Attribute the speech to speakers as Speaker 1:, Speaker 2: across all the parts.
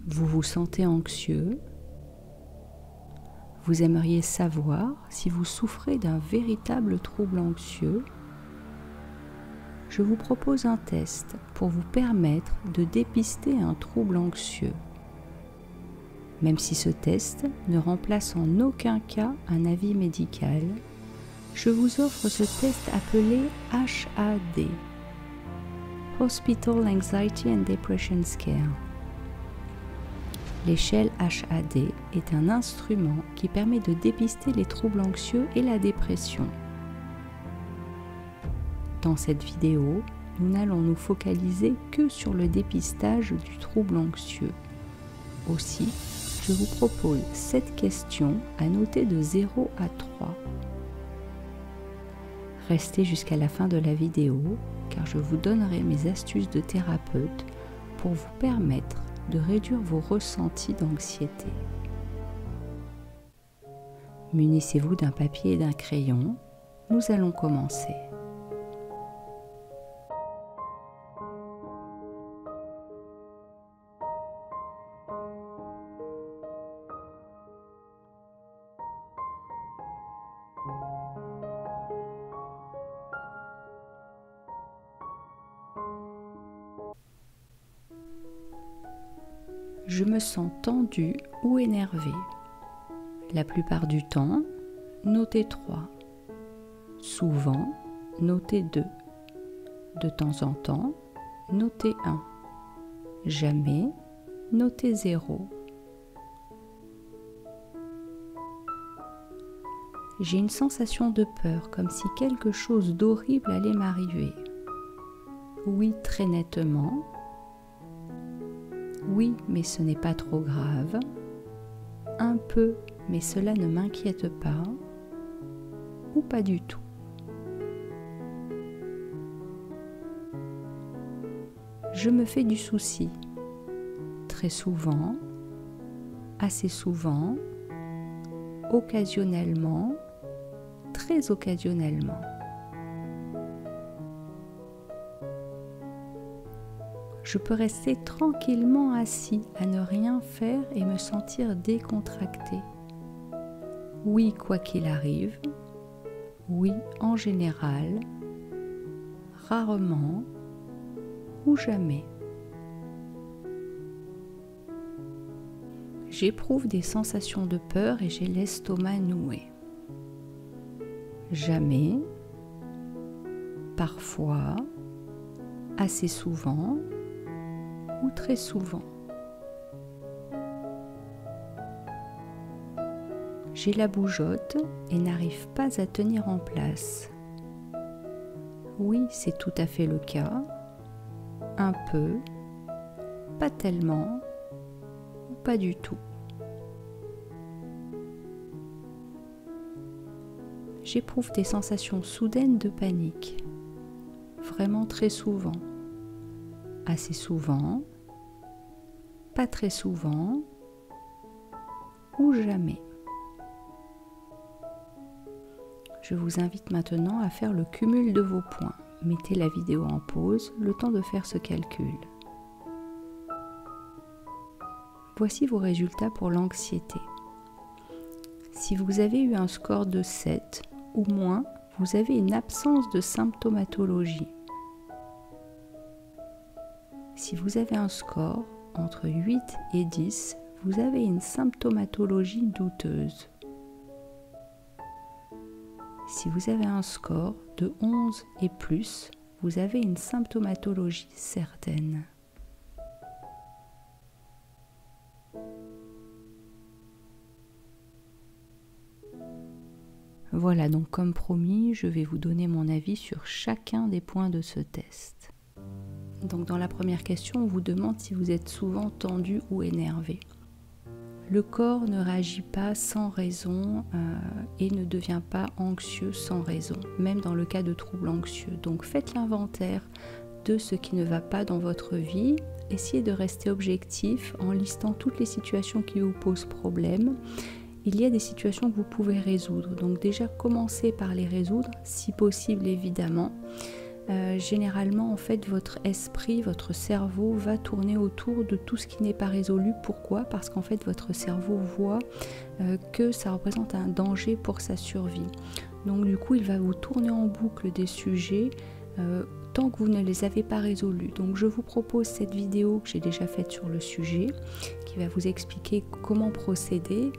Speaker 1: Vous vous sentez anxieux. Vous aimeriez savoir si vous souffrez d'un véritable trouble anxieux. Je vous propose un test pour vous permettre de dépister un trouble anxieux. Même si ce test ne remplace en aucun cas un avis médical, je vous offre ce test appelé HAD, Hospital Anxiety and Depression Scale. L'échelle HAD est un instrument qui permet de dépister les troubles anxieux et la dépression. Dans cette vidéo, nous n'allons nous focaliser que sur le dépistage du trouble anxieux. Aussi, je vous propose 7 questions à noter de 0 à 3. Restez jusqu'à la fin de la vidéo car je vous donnerai mes astuces de thérapeute pour vous permettre de réduire vos ressentis d'anxiété. Munissez-vous d'un papier et d'un crayon. Nous allons commencer. Je me sens tendu ou énervé. La plupart du temps, notez 3. Souvent, notez 2. De temps en temps, notez 1. Jamais, notez 0. J'ai une sensation de peur, comme si quelque chose d'horrible allait m'arriver. Oui, très nettement. Oui, mais ce n'est pas trop grave. Un peu, mais cela ne m'inquiète pas. Ou pas du tout. Je me fais du souci. Très souvent, assez souvent, occasionnellement, très occasionnellement. Je peux rester tranquillement assis à ne rien faire et me sentir décontracté. Oui, quoi qu'il arrive. Oui, en général. Rarement ou jamais. J'éprouve des sensations de peur et j'ai l'estomac noué. Jamais. Parfois. Assez souvent. Ou très souvent. J'ai la bougeotte et n'arrive pas à tenir en place. Oui, c'est tout à fait le cas. Un peu, pas tellement, ou pas du tout. J'éprouve des sensations soudaines de panique, vraiment très souvent, assez souvent, pas très souvent ou jamais. Je vous invite maintenant à faire le cumul de vos points. Mettez la vidéo en pause, le temps de faire ce calcul. Voici vos résultats pour l'anxiété. Si vous avez eu un score de 7 ou moins, vous avez une absence de symptomatologie. Si vous avez un score entre 8 et 10, vous avez une symptomatologie douteuse. Si vous avez un score de 11 et plus, vous avez une symptomatologie certaine. Voilà, donc comme promis, je vais vous donner mon avis sur chacun des points de ce test. Donc dans la première question, on vous demande si vous êtes souvent tendu ou énervé. Le corps ne réagit pas sans raison et ne devient pas anxieux sans raison, même dans le cas de troubles anxieux. Donc faites l'inventaire de ce qui ne va pas dans votre vie. Essayez de rester objectif en listant toutes les situations qui vous posent problème. Il y a des situations que vous pouvez résoudre. Donc déjà, commencez par les résoudre, si possible évidemment. généralement en fait votre esprit, votre cerveau va tourner autour de tout ce qui n'est pas résolu. Pourquoi? Parce qu'en fait votre cerveau voit que ça représente un danger pour sa survie. Donc du coup il va vous tourner en boucle des sujets tant que vous ne les avez pas résolus. Donc je vous propose cette vidéo que j'ai déjà faite sur le sujet qui va vous expliquer comment procéder.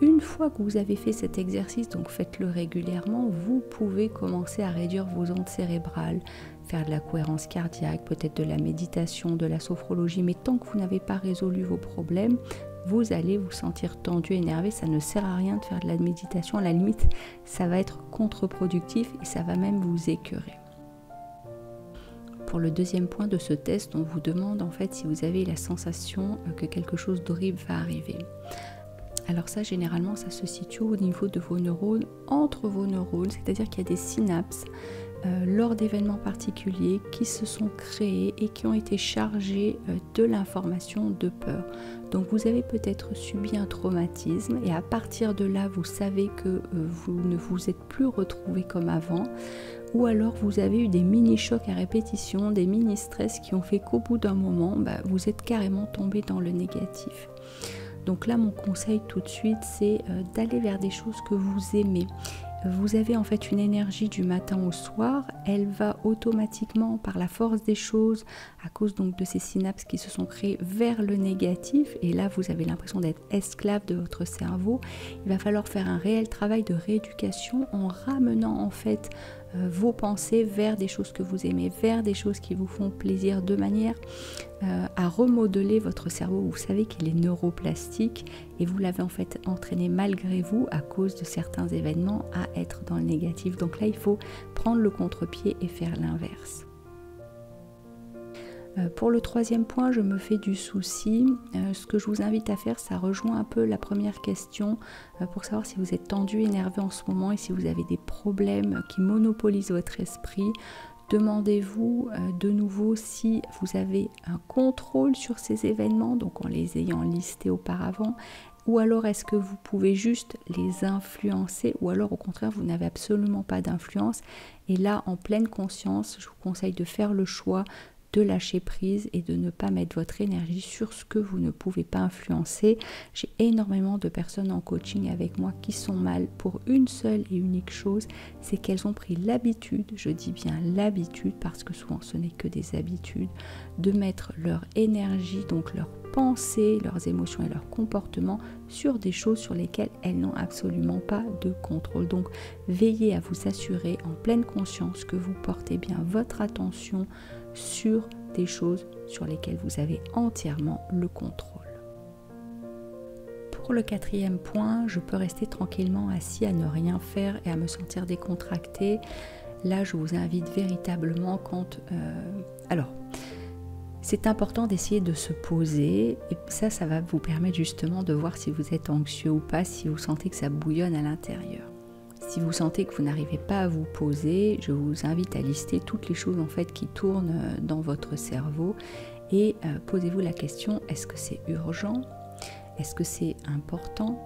Speaker 1: Une fois que vous avez fait cet exercice, donc faites-le régulièrement, vous pouvez commencer à réduire vos ondes cérébrales, faire de la cohérence cardiaque, peut-être de la méditation, de la sophrologie, mais tant que vous n'avez pas résolu vos problèmes, vous allez vous sentir tendu, énervé. Ça ne sert à rien de faire de la méditation, à la limite, ça va être contre-productif et ça va même vous écœurer. Pour le deuxième point de ce test, on vous demande en fait si vous avez la sensation que quelque chose d'horrible va arriver. Alors ça, généralement, ça se situe au niveau de vos neurones, entre vos neurones, c'est-à-dire qu'il y a des synapses lors d'événements particuliers qui se sont créés et qui ont été chargés de l'information de peur. Donc vous avez peut-être subi un traumatisme et à partir de là, vous savez que vous ne vous êtes plus retrouvé comme avant. Ou alors vous avez eu des mini-chocs à répétition, des mini-stress qui ont fait qu'au bout d'un moment, vous êtes carrément tombé dans le négatif. Donc là, mon conseil tout de suite, c'est d'aller vers des choses que vous aimez. Vous avez en fait une énergie du matin au soir, elle va automatiquement par la force des choses, à cause donc de ces synapses qui se sont créées vers le négatif, et là vous avez l'impression d'être esclave de votre cerveau. Il va falloir faire un réel travail de rééducation en ramenant en fait vos pensées vers des choses que vous aimez, vers des choses qui vous font plaisir, de manière à remodeler votre cerveau. Vous savez qu'il est neuroplastique et vous l'avez en fait entraîné malgré vous à cause de certains événements à être dans le négatif. Donc là, il faut prendre le contre-pied et faire l'inverse. Pour le troisième point, je me fais du souci. Ce que je vous invite à faire, ça rejoint un peu la première question pour savoir si vous êtes tendu, énervé en ce moment et si vous avez des problèmes qui monopolisent votre esprit. Demandez-vous de nouveau si vous avez un contrôle sur ces événements, donc en les ayant listés auparavant, ou alors est-ce que vous pouvez juste les influencer, ou alors au contraire vous n'avez absolument pas d'influence. Et là, en pleine conscience, je vous conseille de faire le choix de lâcher prise et de ne pas mettre votre énergie sur ce que vous ne pouvez pas influencer. J'ai énormément de personnes en coaching avec moi qui sont mal pour une seule et unique chose, c'est qu'elles ont pris l'habitude, je dis bien l'habitude parce que souvent ce n'est que des habitudes, de mettre leur énergie, donc leurs pensées, leurs émotions et leurs comportements sur des choses sur lesquelles elles n'ont absolument pas de contrôle. Donc veillez à vous assurer en pleine conscience que vous portez bien votre attention sur des choses sur lesquelles vous avez entièrement le contrôle. Pour le quatrième point, je peux rester tranquillement assis à ne rien faire et à me sentir décontracté. Là, je vous invite véritablement alors, c'est important d'essayer de se poser et ça va vous permettre justement de voir si vous êtes anxieux ou pas, si vous sentez que ça bouillonne à l'intérieur. Si vous sentez que vous n'arrivez pas à vous poser, je vous invite à lister toutes les choses en fait qui tournent dans votre cerveau et posez-vous la question, est-ce que c'est urgent? Est-ce que c'est important?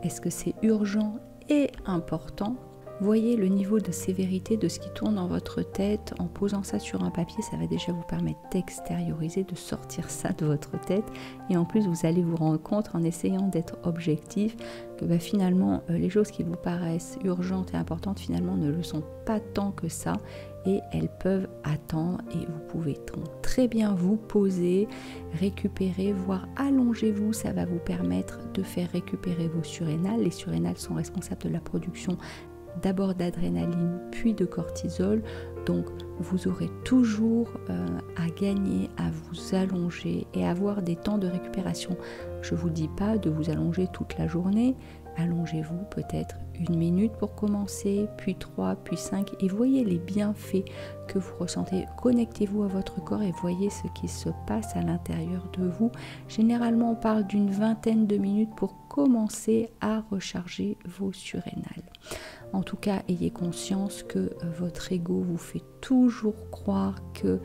Speaker 1: Est-ce que c'est urgent et important? Voyez le niveau de sévérité de ce qui tourne dans votre tête. En posant ça sur un papier, ça va déjà vous permettre d'extérioriser, de sortir ça de votre tête. Et en plus, vous allez vous rendre compte en essayant d'être objectif que finalement, les choses qui vous paraissent urgentes et importantes, finalement, ne le sont pas tant que ça. Et elles peuvent attendre et vous pouvez très bien vous poser, récupérer, voire allongez-vous. Ça va vous permettre de faire récupérer vos surrénales. Les surrénales sont responsables de la production d'abord d'adrénaline puis de cortisol, donc vous aurez toujours à gagner à vous allonger et avoir des temps de récupération. Je ne vous dis pas de vous allonger toute la journée, allongez-vous peut-être 1 minute pour commencer, puis 3, puis 5 et voyez les bienfaits que vous ressentez. Connectez-vous à votre corps et voyez ce qui se passe à l'intérieur de vous. Généralement, on parle d'une vingtaine de minutes pour commencer à recharger vos surrénales. En tout cas, ayez conscience que votre ego vous fait toujours croire qu'il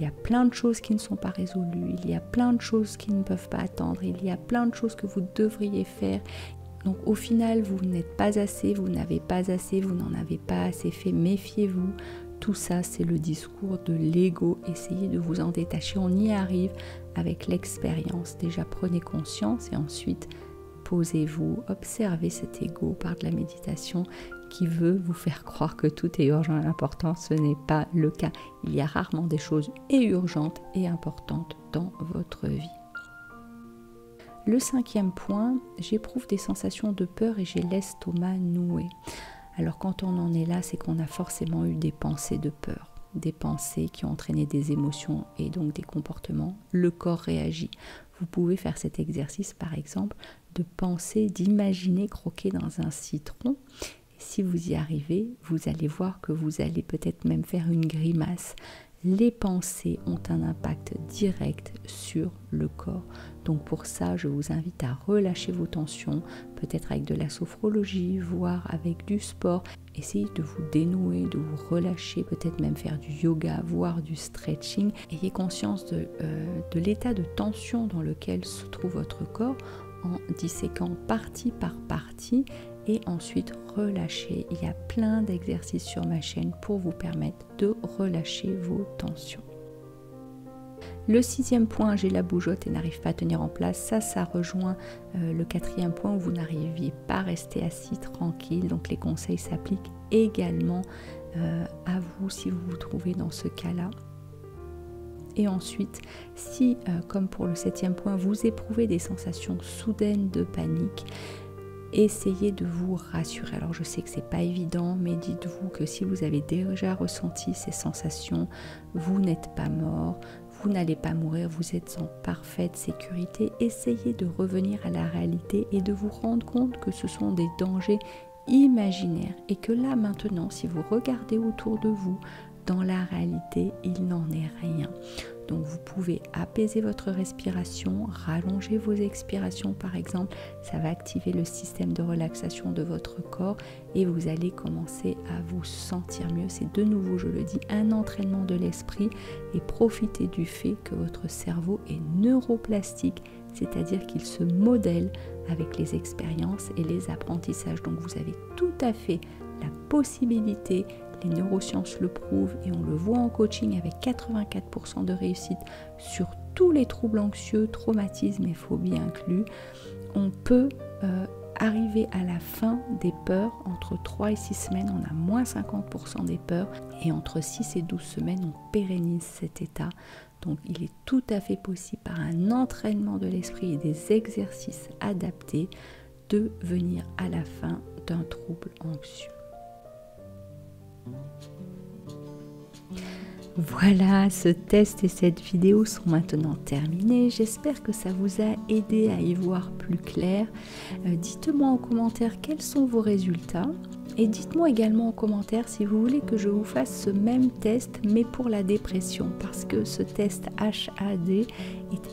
Speaker 1: y a plein de choses qui ne sont pas résolues, il y a plein de choses qui ne peuvent pas attendre, il y a plein de choses que vous devriez faire. Donc au final, vous n'êtes pas assez, vous n'avez pas assez, vous n'en avez pas assez fait. Méfiez-vous, Tout ça, c'est le discours de l'ego. Essayez de vous en détacher. On y arrive avec l'expérience. Déjà, prenez conscience et ensuite, posez-vous, observez cet ego par de la méditation qui veut vous faire croire que tout est urgent et important. Ce n'est pas le cas. Il y a rarement des choses urgentes et importantes dans votre vie. Le 5e point, j'éprouve des sensations de peur et j'ai l'estomac noué. Alors quand on en est là, c'est qu'on a forcément eu des pensées de peur, des pensées qui ont entraîné des émotions et donc des comportements. Le corps réagit. Vous pouvez faire cet exercice par exemple de penser, d'imaginer croquer dans un citron. Et si vous y arrivez, vous allez voir que vous allez peut-être même faire une grimace. Les pensées ont un impact direct sur le corps. Donc pour ça, je vous invite à relâcher vos tensions, peut-être avec de la sophrologie, voire avec du sport. Essayez de vous dénouer, de vous relâcher, peut-être même faire du yoga, voire du stretching. Ayez conscience de l'état de tension dans lequel se trouve votre corps en disséquant partie par partie et ensuite relâcher. Il y a plein d'exercices sur ma chaîne pour vous permettre de relâcher vos tensions. Le 6e point, j'ai la bougeotte et n'arrive pas à tenir en place. Ça rejoint le 4e point où vous n'arriviez pas à rester assis tranquille. Donc les conseils s'appliquent également à vous si vous vous trouvez dans ce cas-là. Et ensuite, si, comme pour le 7e point, vous éprouvez des sensations soudaines de panique, essayez de vous rassurer. Alors je sais que c'est pas évident, mais dites-vous que si vous avez déjà ressenti ces sensations, vous n'êtes pas mort, vous n'allez pas mourir, vous êtes en parfaite sécurité. Essayez de revenir à la réalité et de vous rendre compte que ce sont des dangers imaginaires et que là maintenant, si vous regardez autour de vous, dans la réalité, il n'en est rien. Donc vous pouvez apaiser votre respiration, rallonger vos expirations par exemple, ça va activer le système de relaxation de votre corps et vous allez commencer à vous sentir mieux. C'est de nouveau, je le dis, un entraînement de l'esprit et profitez du fait que votre cerveau est neuroplastique, c'est-à-dire qu'il se modèle avec les expériences et les apprentissages. Donc vous avez tout à fait la possibilité. Les neurosciences le prouvent et on le voit en coaching avec 84% de réussite sur tous les troubles anxieux, traumatismes et phobies inclus. On peut arriver à la fin des peurs, entre 3 et 6 semaines, on a moins 50% des peurs et entre 6 et 12 semaines, on pérennise cet état. Donc il est tout à fait possible par un entraînement de l'esprit et des exercices adaptés de venir à la fin d'un trouble anxieux. Voilà, ce test et cette vidéo sont maintenant terminés. J'espère que ça vous a aidé à y voir plus clair. Dites-moi en commentaire quels sont vos résultats. Et dites-moi également en commentaire si vous voulez que je vous fasse ce même test mais pour la dépression, parce que ce test HAD est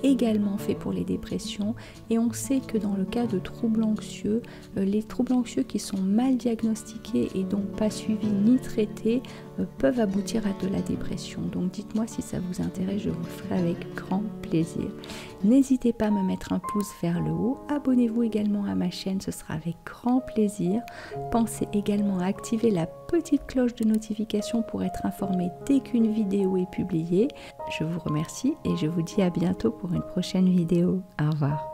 Speaker 1: également fait pour les dépressions et on sait que dans le cas de troubles anxieux, les troubles anxieux qui sont mal diagnostiqués et donc pas suivis ni traités peuvent aboutir à de la dépression. Donc dites-moi si ça vous intéresse, je vous le ferai avec grand plaisir. N'hésitez pas à me mettre un pouce vers le haut, abonnez-vous également à ma chaîne, ce sera avec grand plaisir. Pensez également à activer la petite cloche de notification pour être informé dès qu'une vidéo est publiée. Je vous remercie et je vous dis à bientôt pour une prochaine vidéo. Au revoir.